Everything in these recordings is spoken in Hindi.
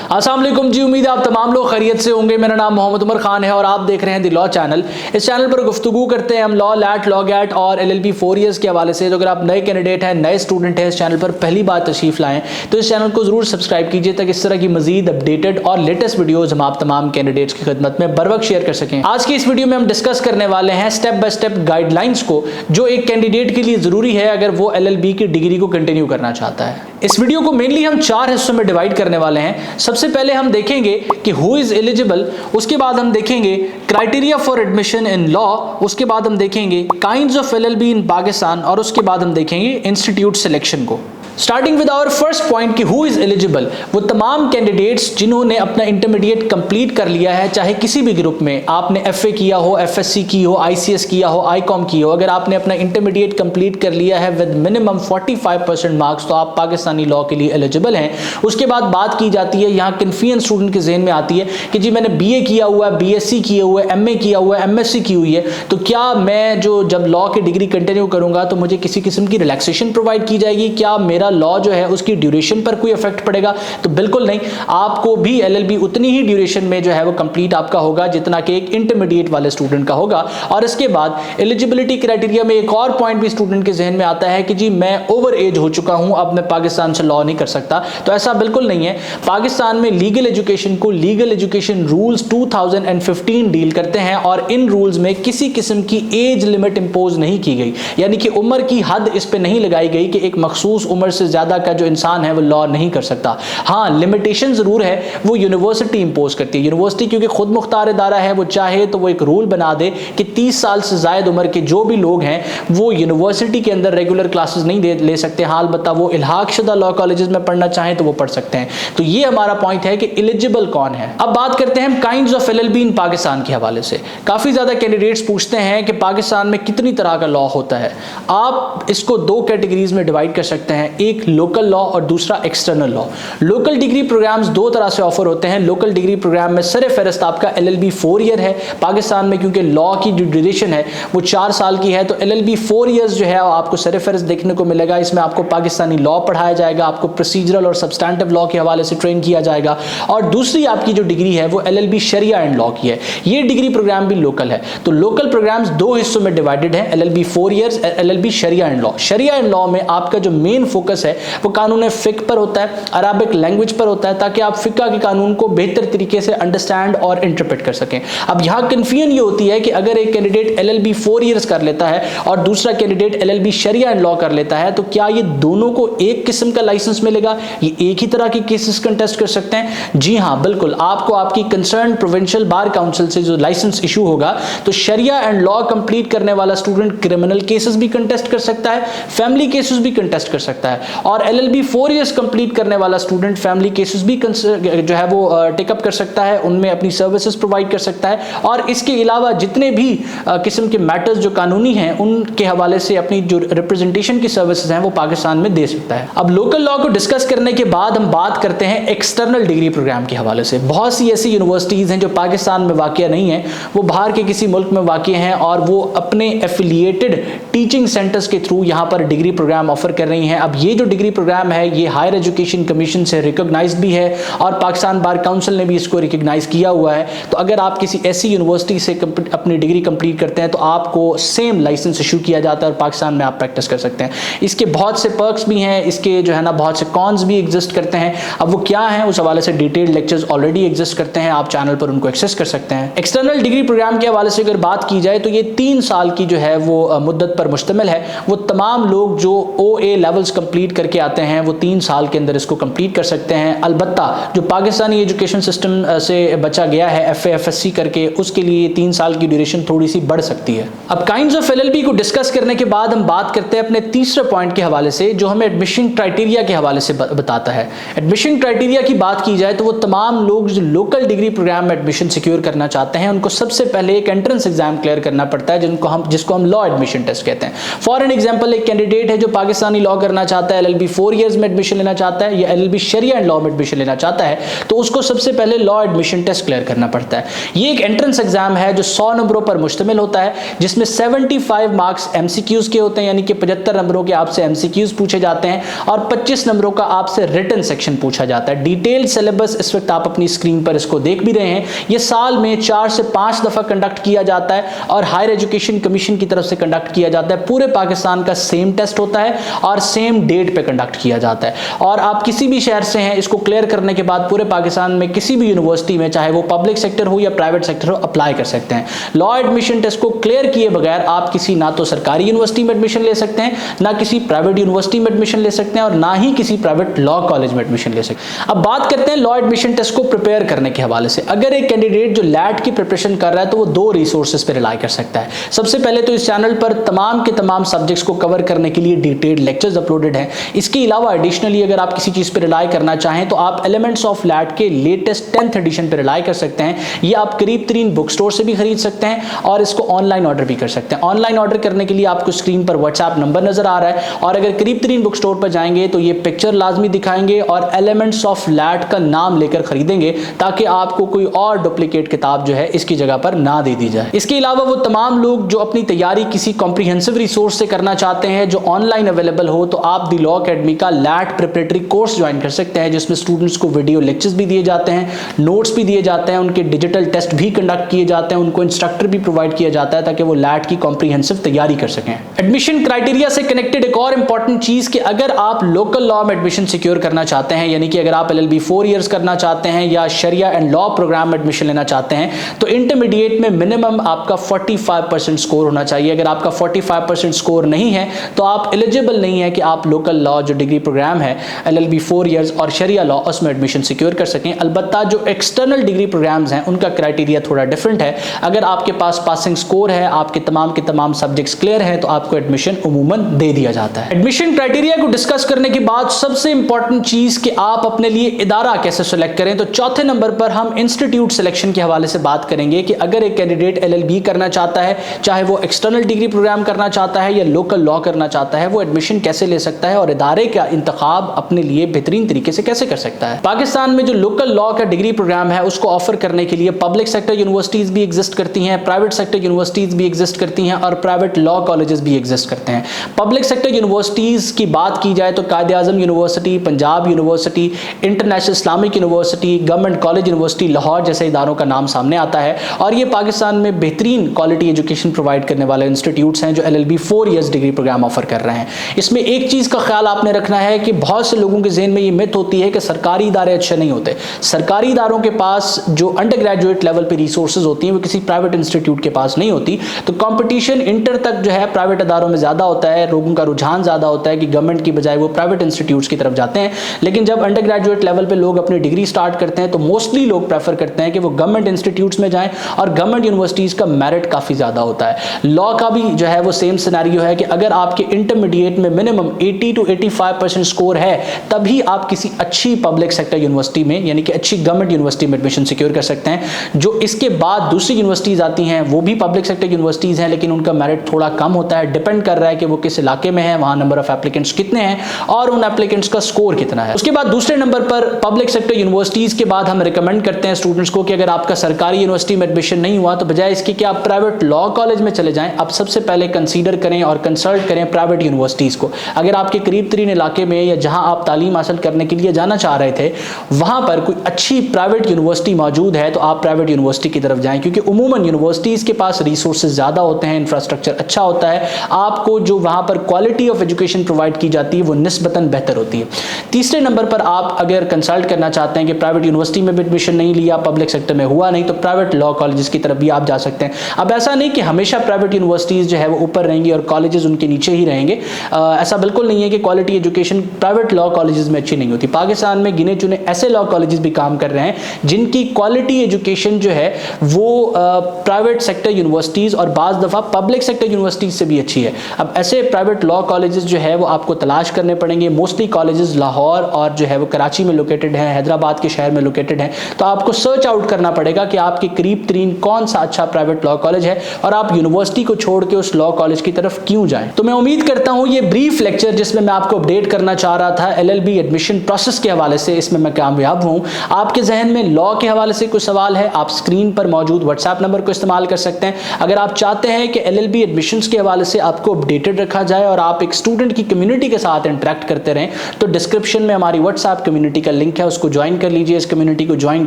अस्सलाम वालेकुम जी, उम्मीद है आप तमाम लोग खैरियत से होंगे। मेरा नाम मोहम्मद उमर खान है और आप देख रहे हैं द लॉ चैनल। इस चैनल पर गुफ्तगू करते हैं हम लॉ, लैट, लॉ गैट और LLB 4 ईयर्स के हवाले से। तो अगर आप नए कैंडिडेट हैं, नए स्टूडेंट हैं, इस चैनल पर पहली बार तशरीफ लाएं तो इस चैनल को जरूर सब्सक्राइब कीजिए ताकि इस तरह की मजीद अपडेटेड और लेटेस्ट वीडियोज हम आप तमाम कैंडिडेट्स की खिदमत में बर वक्त शेयर कर सकें। आज की इस वीडियो में हम डिस्कस करने वाले हैं स्टेप बाय स्टेप गाइडलाइंस को, जो एक कैंडिडेट के लिए जरूरी है अगर वो LLB की डिग्री को कंटिन्यू करना चाहता है। इस वीडियो को मेनली हम 4 हिस्सों में डिवाइड करने वाले हैं। सबसे पहले हम देखेंगे कि हु इज एलिजिबल, उसके बाद हम देखेंगे criteria for admission in law, उसके बाद हम देखेंगे kinds of LLB in Pakistan और उसके बाद हम देखेंगे इंस्टीट्यूट सिलेक्शन को। Starting with our first point कि हु इज एलिजिबल, वो तमाम कैंडिडेट्स जिन्होंने अपना इंटरमीडिएट कंप्लीट कर लिया है, चाहे किसी भी ग्रुप में आपने FA किया हो, FSC की हो, ICS किया हो, ICOM की हो। अगर आपने अपना इंटरमीडिएट कंप्लीट कर लिया है विद मिनिमम 45% मार्क्स तो आप पाकिस्तानी लॉ के लिए एलिजिबल हैं। उसके बाद बात की जाती है, यहाँ कन्फ्यूजन स्टूडेंट के जहन में आती है कि जी मैंने BA किया हुआ है, BSc किया हुआ है, MA किया हुआ है, MSc की हुई है, तो क्या मैं जो जब लॉ की डिग्री कंटिन्यू करूंगा तो मुझे किसी किस्म की रिलैक्सेशन प्रोवाइड की जाएगी? क्या मेरा लॉ जो है उसकी ड्यूरेशन पर कोई इफेक्ट पड़ेगा? तो बिल्कुल नहीं, आपको भी LLB उतनी ही ड्यूरेशन में जो है वो कंप्लीट आपका होगा जितना कि एक इंटरमीडिएट वाले स्टूडेंट का होगा। और इसके बाद एलिजिबिलिटी क्राइटेरिया में एक और पॉइंट भी स्टूडेंट के जहन में आता है कि जी मैं ओवर एज हो चुका हूं, अब मैं पाकिस्तान से लॉ नहीं कर सकता। तो ऐसा बिल्कुल नहीं है। पाकिस्तान में लीगल एजुकेशन को लीगल एजुकेशन रूल्स 2015 डील करते हैं और इन रूल्स में किसी किस्म की एज लिमिट इंपोज नहीं की गई, यानी कि उम्र की हद इस पे नहीं लगाई गई कि एक मखसूस उम्र से ज्यादा का जो इंसान है वो लॉ नहीं कर सकता। हाँ, लिमिटेशन जरूर है, वो यूनिवर्सिटी इंपोज करती है। यूनिवर्सिटी क्योंकि खुद मुख्तार इदारा है, वो चाहे तो वो एक रूल बना दे कि 30 साल से ज्यादा उम्र के जो भी लोग हैं वो यूनिवर्सिटी के अंदर रेगुलर क्लासेस नहीं ले सकते। हाँ, अलबत्ता वो इल्हाक शुदा लॉ कॉलेजेस में पढ़ना चाहें तो वो पढ़ सकते हैं। तो ये हमारा पॉइंट है कि एलिजिबल कौन है। अब बात करते हैं kinds of LLB in Pakistan के हवाले से। काफी ज्यादा कैंडिडेट्स पूछते हैं कि पाकिस्तान में कितनी तरह का लॉ होता है। आप इसको 2 कैटेगरीज में डिवाइड कर सकते हैं, एक लोकल लॉ और दूसरा external law. Local degree programs 2 तरह से ऑफर होते हैं। लोकल डिग्री प्रोग्राम में सर फहरिस्त आपका LLB 4 ईयर है। पाकिस्तान में क्योंकि लॉ की जो ड्यूरेशन है वो 4 साल की है, तो LLB 4 ईयर्स जो है आपको सर फहरिस्त देखने को मिलेगा। इसमें आपको पाकिस्तानी लॉ पढ़ाया जाएगा, आपको प्रोसीजरल और सब्सटैंटिव लॉ के हवाले से ट्रेन किया जाएगा। और दूसरी आपकी जो डिग्री है वो LLB शरिया एंड लॉ की है। ये डिग्री प्रोग्राम भी लोकल है। तो लोकल प्रोग्राम्स 2 हिस्सों में डिवाइडेड है, LLB 4 ईयर्स, LLB शरिया एंड लॉ। शरिया एंड लॉ में आपका जो मेन फोकस है वो कानून फिक पर होता है, अरबिक लैंग्वेज पर होता है, ताकि आप फिका के कानून को बेहतर तरीके से अंडरस्टैंड और इंटरप्रेट कर सकें। अब यहाँ कंफ्यूजन ये होती है कि अगर एक कैंडिडेट LLB 4 ईयर्स कर लेता है और दूसरा कैंडिडेट LLB शरिया एंड लॉ कर लेता है, तो क्या ये दोनों को एक किस्म का लाइसेंस मिलेगा? ये एक ही तरह के केसेस कंटेस्ट कर सकते हैं? जी हाँ, बिल्कुल। आपको आपकी कंसर्न प्रोविंशियल बार काउंसिल से जो लाइसेंस इशू होगा, तो शरिया एंड लॉ कंप्लीट करने वाला स्टूडेंट क्रिमिनल केसेस भी कंटेस्ट कर सकता है, फैमिली केसेस भी कंटेस्ट कर सकता है। और LLB 4 ईयर्स कंप्लीट करने वाला स्टूडेंट फैमिली केसेस भी जो है वो टेकअप कर सकता है, उनमें अपनी सर्विसेज प्रोवाइड कर सकता है। और इसके अलावा जितने भी किस्म के मैटर्स जो कानूनी हैं उनके हवाले से अपनी जो रिप्रेजेंटेशन की सर्विसेज हैं वो पाकिस्तान में दे सकता है। अब लोकल लॉ को डिस्कस करने के बाद हम बात करते हैं एक्सटर्नल डिग्री प्रोग्राम के हवाले से। बहुत सी ऐसी यूनिवर्सिटीज हैं जो पाकिस्तान में वाक़िया नहीं है, वो बाहर के किसी मुल्क में वाक़िया हैं और वो अपने एफिलिएटेड टीचिंग सेंटर्स के थ्रू यहाँ पर डिग्री प्रोग्राम ऑफर कर रही हैं। अब ये जो डिग्री प्रोग्राम है ये हायर एजुकेशन कमीशन से रिकॉग्नाइज्ड भी है और पाकिस्तान बार काउंसिल ने भी इसको रिकॉग्नाइज किया हुआ है। तो अगर आप किसी ऐसी यूनिवर्सिटी से अपनी डिग्री कंप्लीट करते हैं तो आपको सेम लाइसेंस इशू किया जाता है और पाकिस्तान में आप प्रैक्टिस कर सकते हैं। इसके बहुत से पर्क्स भी हैं, इसके जो है ना बहुत से कॉन्स भी एग्जिस्ट करते हैं। अब वो क्या है उस हवाले से डिटेल्ड लेक्चर्स ऑलरेडी एग्जिस्ट करते हैं, आप चैनल पर उनको एक्सेस कर सकते हैं। एक्सटर्नल डिग्री प्रोग्राम के हवाले से अगर बात की जाए तो ये 3 साल की जो है वो मुद्दत पर मुश्तमिल है। वो तमाम लोग जो OA लेवल्स कंप्लीट करके आते हैं वो 3 साल के अंदर इसको कंप्लीट कर सकते हैं। अलबत्ता जो पाकिस्तानी एजुकेशन सिस्टम से बचा गया है FA FSC करके, उसके लिए 3 साल की ड्यूरेशन थोड़ी सी बढ़ सकती है। अब काइंड्स ऑफ LLB को डिस्कस करने के बाद हम बात करते हैं अपने तीसरे पॉइंट के हवाले से, जो हमें एडमिशन क्राइटेरिया के हवाले से बताता है। एडमिशन क्राइटेरिया की बात की जाए तो वो तमाम लोग जो लोकल डिग्री प्रोग्राम में एडमिशन सिक्योर करना चाहते हैं उनको सबसे पहले एक एंट्रेंस एग्जाम क्लियर करना पड़ता है जिसको हम लॉ एडमिशन टेस्ट कहते हैं। फॉर एन एग्जाम्पल, एक कैंडिडेट है जो पाकिस्तानी लॉ करना चाहता चाहता है, LLB 4 इयर्स में एडमिशन लेना चाहता है या LLB शरिया एंड लॉ में एडमिशन लेना चाहता है, तो उसको सबसे पहले लॉ एडमिशन टेस्ट क्लियर करना पड़ता है। ये एक एंट्रेंस एग्जाम है जो 100 नंबरों पर मुश्तमिल होता है, जिसमें 75 मार्क्स MCQs के होते हैं, यानी कि 75 नंबरों के आपसे MCQs पूछे जाते हैं और 25 नंबरों का आपसे रिटन सेक्शन पूछा जाता है। डिटेल सिलेबस इस वक्त आप अपनी स्क्रीन पर इसको देख भी रहे हैं। ये साल में 4 से 5 दफा कंडक्ट किया जाता है और हायर एजुकेशन कमीशन की तरफ से कंडक्ट किया जाता है। पूरे पाकिस्तान का सेम टेस्ट होता है और सेम डेट पे कंडक्ट किया जाता है और आप किसी भी शहर से हैं, इसको क्लियर करने के बाद पूरे पाकिस्तान में किसी भी यूनिवर्सिटी में, चाहे वो पब्लिक सेक्टर हो या प्राइवेट सेक्टर हो, अप्लाई कर सकते हैं। लॉ एडमिशन टेस्ट को क्लियर किए बगैर आप किसी ना तो सरकारी यूनिवर्सिटी में एडमिशन ले सकते हैं, ना किसी प्राइवेट यूनिवर्सिटी में एडमिशन ले सकते हैं और ना ही किसी प्राइवेट लॉ कॉलेज में एडमिशन ले सकते हैं। अब बात करते हैं लॉ एडमिशन टेस्ट को प्रिपेयर करने के हवाले से। अगर एक कैंडिडेट जो लैट की प्रिपरेशन कर रहा है तो वो 2 रिसोर्सेज पर रिलाई कर सकता है। सबसे पहले तो इस चैनल पर तमाम के तमाम सब्जेक्ट्स को कवर करने के लिए डिटेल्ड लेक्चर्स अपलोडेड हैं। इसके अलावा एडिशनली अगर आप किसी चीज पर रिलाई करना चाहें तो आप एलिमेंट्स ऑफ लैट के लेटेस्ट 10th एडिशन पर रिलाई कर सकते हैं। ये आप करीब तरीन बुक स्टोर से भी खरीद सकते हैं और इसको ऑनलाइन ऑर्डर भी कर सकते हैं। ऑनलाइन ऑर्डर करने के लिए आपको स्क्रीन पर व्हाट्सएप नंबर नजर आ रहा है और अगर करीब तरीन बुक स्टोर पर जाएंगे तो ये पिक्चर लाजमी दिखाएंगे और एलिमेंट्स ऑफ लैट का नाम लेकर खरीदेंगे ताकि आपको कोई और डुप्लीकेट किताब जो है इसकी जगह पर ना दे दी जाए। इसके अलावा वो तमाम लोग जो अपनी तैयारी किसी कॉम्प्रिहेंसिव रिसोर्स से करना चाहते हैं जो ऑनलाइन अवेलेबल हो, तो आप द लॉ अकेडमी का लैट प्रिपरेटरी कोर्स ज्वाइन कर सकते हैं, जिसमें स्टूडेंट्स को वीडियो लेक्चर्स भी दिए जाते हैं, नोट्स भी दिए जाते हैं, उनके डिजिटल टेस्ट भी कंडक्ट किए जाते हैं, उनको इंस्ट्रक्टर भी प्रोवाइड किया जाता है ताकि वो लैट की कॉम्प्रिहेंसिव तैयारी कर सकें। एडमिशन क्राइटेरिया से कनेक्टेड एक और इंपॉर्टेंट चीज कि अगर आप लोकल लॉ में एडमिशन सिक्योर करना चाहते हैं, यानी कि अगर आप LLB 4 इयर्स करना चाहते हैं या शरिया एंड लॉ प्रोग्राम में एडमिशन लेना चाहते हैं, तो इंटरमीडिएट में मिनिमम आपका 45% स्कोर होना चाहिए। अगर आपका 45% स्कोर नहीं है तो आप एलिजिबल नहीं है कि आप लोकल लॉ जो डिग्री प्रोग्राम है LLB 4 इयर्स और शरिया लॉ उसमें एडमिशन सिक्योर कर सकें। अलबत्ता जो एक्सटर्नल डिग्री प्रोग्राम्स हैं उनका क्राइटेरिया थोड़ा डिफरेंट है। अगर आपके पास पासिंग स्कोर है, आपके तमाम सब्जेक्ट्स क्लियर हैं, तो आपको एडमिशन उमूमन दे दिया जाता है। एडमिशन क्राइटेरिया को डिस्कस करने के बाद सबसे इंपॉर्टेंट चीज कि आप अपने लिए इदारा कैसे सेलेक्ट करें, तो चौथे नंबर पर हम इंस्टीट्यूट सिलेक्शन के हवाले से बात करेंगे कि अगर एक कैंडिडेट LLB करना चाहता है, चाहे वो एक्सटर्नल डिग्री प्रोग्राम करना चाहता है या लोकल लॉ करना चाहता है, वो एडमिशन कैसे ले सकता है और इदारे का इंतखाब अपने लिए बेहतरीन तरीके से कैसे कर सकता है। पाकिस्तान में जो लोकल लॉ का डिग्री प्रोग्राम है उसको ऑफर करने के लिए पब्लिक सेक्टर यूनिवर्सिटीज भी एग्जिस्ट करती हैं, प्राइवेट सेक्टर यूनिवर्सिटीज भी एग्जिस्ट करती हैं और प्राइवेट लॉ कॉलेजेस भी एग्जिस्ट करते हैं। पब्लिक सेक्टर यूनिवर्सिटीज की बात की जाए तो Quaid-e Azam university, Punjab university, international Islamic university, government college university Lahore जैसे इदारों का नाम सामने आता है और ये पाकिस्तान में बेहतरीन क्वालिटी एजुकेशन प्रोवाइड करने वाले इंस्टीट्यूट्स हैं जो LLB 4 years degree program offer कर रहे हैं। इसमें एक चीज़ का ख्याल आपने रखना है कि बहुत से लोगों के जहन में ये मिथ होती है कि सरकारी इदारे अच्छे नहीं होते। सरकारी इदारों के पास जो अंडर ग्रेजुएट लेवल पे रिसोर्सेज होती हैं वो किसी प्राइवेट इंस्टीट्यूट के पास नहीं होती, तो कंपटीशन इंटर तक जो है प्राइवेट इदारों में ज़्यादा होता है, लोगों का रुझान ज़्यादा होता है कि गवर्नमेंट की बजाय वो प्राइवेट इंस्टीट्यूट्स की तरफ जाते हैं। लेकिन जब अंडर ग्रेजुएट लेवल पर लोग अपनी डिग्री स्टार्ट करते हैं तो मोस्टली लोग प्रेफर करते हैं कि वो गवर्नमेंट इंस्टीट्यूट्स में जाएं और गवर्नमेंट यूनिवर्सिटीज़ का मेरिट काफ़ी ज़्यादा होता है। लॉ का भी जो है वो सेम सिनेरियो है कि अगर आपके इंटरमीडिएट में मिनिमम 80 to 85% स्कोर है तभी आप किसी अच्छी पब्लिक सेक्टर यूनिवर्सिटी में यानी कि अच्छी गवर्नमेंट यूनिवर्सिटी में एडमिशन सिक्योर कर सकते हैं। जो इसके बाद दूसरी यूनिवर्सिटीज़ आती हैं वो भी पब्लिक सेक्टर यूनिवर्सिटीज़ हैं लेकिन उनका मेरिट थोड़ा कम होता है, डिपेंड कर रहा है कि वो किस इलाके में है, वहाँ नंबर ऑफ एप्लीकेंट्स कितने हैं और उन एप्लीकेंट्स का स्कोर कितना है। उसके बाद दूसरे नंबर पर पब्लिक सेक्टर यूनिवर्सिटीज़ के बाद हम रिकमेंड करते हैं स्टूडेंट्स को कि अगर आपका सरकारी यूनिवर्सिटी में एडमिशन नहीं हुआ तो बजाय इसके कि आप प्राइवेट लॉ कॉलेज में चले जाएं, आप सबसे पहले कंसीडर करें और कंसल्ट करें प्राइवेट यूनिवर्सिटीज़ को। अगर आपके करीब तरीन इलाके में या जहां आप तालीम हासिल करने के लिए जाना चाह रहे थे वहां पर कोई अच्छी प्राइवेट यूनिवर्सिटी मौजूद है तो आप प्राइवेट यूनिवर्सिटी की तरफ जाएं, क्योंकि उमूमन यूनिवर्सिटीज़ के पास रिसोर्सेज ज़्यादा होते हैं, इंफ्रास्ट्रक्चर अच्छा होता है, आपको जो वहां पर क्वालिटी ऑफ एजुकेशन प्रोवाइड की जाती है वो निस्बतन बेहतर होती है। तीसरे नंबर पर आप अगर कंसल्ट करना चाहते हैं कि प्राइवेट यूनिवर्सिटी में भी एडमिशन नहीं लिया, पब्लिक सेक्टर में हुआ नहीं, तो प्राइवेट लॉ कॉलेजेस की तरफ भी आप जा सकते हैं। अब ऐसा नहीं कि हमेशा प्राइवेट यूनिवर्सिटीज़ जो है वो ऊपर रहेंगी और कॉलेजेस उनके नीचे ही रहेंगे, ऐसा बिल्कुल नहीं है कि quality education private law colleges में अच्छी नहीं होती। पाकिस्तान में गिने चुने ऐसे लॉ कॉलेजेस भी काम कर रहे हैं जिनकी क्वालिटी एजुकेशन जो है वो प्राइवेट सेक्टर यूनिवर्सिटीज़ और बाज़ दफ़ा पब्लिक सेक्टर यूनिवर्सिटीज़ से भी अच्छी है। अब ऐसे प्राइवेट लॉ कॉलेजेस जो है वो आपको तलाश करने पड़ेंगे। मोस्टली कॉलेजेस लाहौर और जो है वो कराची में लोकेटेड हैं, हैदराबाद के शहर में लोकेटेड हैं, तो आपको सर्च आउट करना पड़ेगा कि आपके करीब तरीन कौन सा अच्छा प्राइवेट लॉ कॉलेज है और आप यूनिवर्सिटी को छोड़ के उस लॉ कॉलेज की तरफ क्यों जाएं। तो मैं उम्मीद करता हूं ये ब्रीफ लेक्चर जिसमें सिलसिले में आपको अपडेट करना चाह रहा था। LLB एडमिशन प्रोसेस के हवाले से इसमें मैं कामयाब हूँ। आपके जहन में लॉ के हवाले से कोई सवाल है, आप स्क्रीन पर मौजूद व्हाट्सएप नंबर को इस्तेमाल कर सकते हैं। अगर आप चाहते हैं कि LLB एडमिशन्स के हवाले से आपको अपडेटेड रखा जाए और आप एक स्टूडेंट की कम्युनिटी के साथ इंटरेक्ट करते रहें, तो डिस्क्रिप्शन में हमारी व्हाट्सएप कम्युनिटी का लिंक है, उसको ज्वाइन कर लीजिए। इस कम्युनिटी को ज्वाइन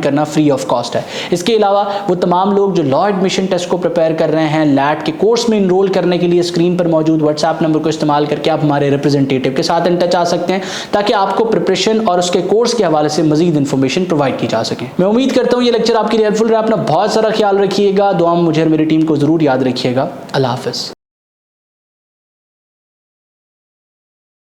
करना फ्री ऑफ कॉस्ट है। इसके अलावा वो तमाम लोग जो लॉ एडमिशन टेस्ट को प्रिपेयर कर रहे हैं, लैट के कोर्स में इनरोल करने के लिए स्क्रीन पर मौजूद व्हाट्सएप नंबर को इस्तेमाल करके आप हमारे रिप्रेजेंटेटिव के साथ इन टच आ सकते हैं, ताकि आपको प्रिपरेशन और उसके कोर्स के हवाले से मजीद इंफॉर्मेशन प्रोवाइड की जा सके। मैं उम्मीद करता हूँ ये लेक्चर आपके लिए हेल्पफुल रहा। अपना बहुत सारा ख्याल रखिएगा, दुआ में मुझे और मेरी टीम को जरूर याद रखिएगा। अल्लाह हाफिज़।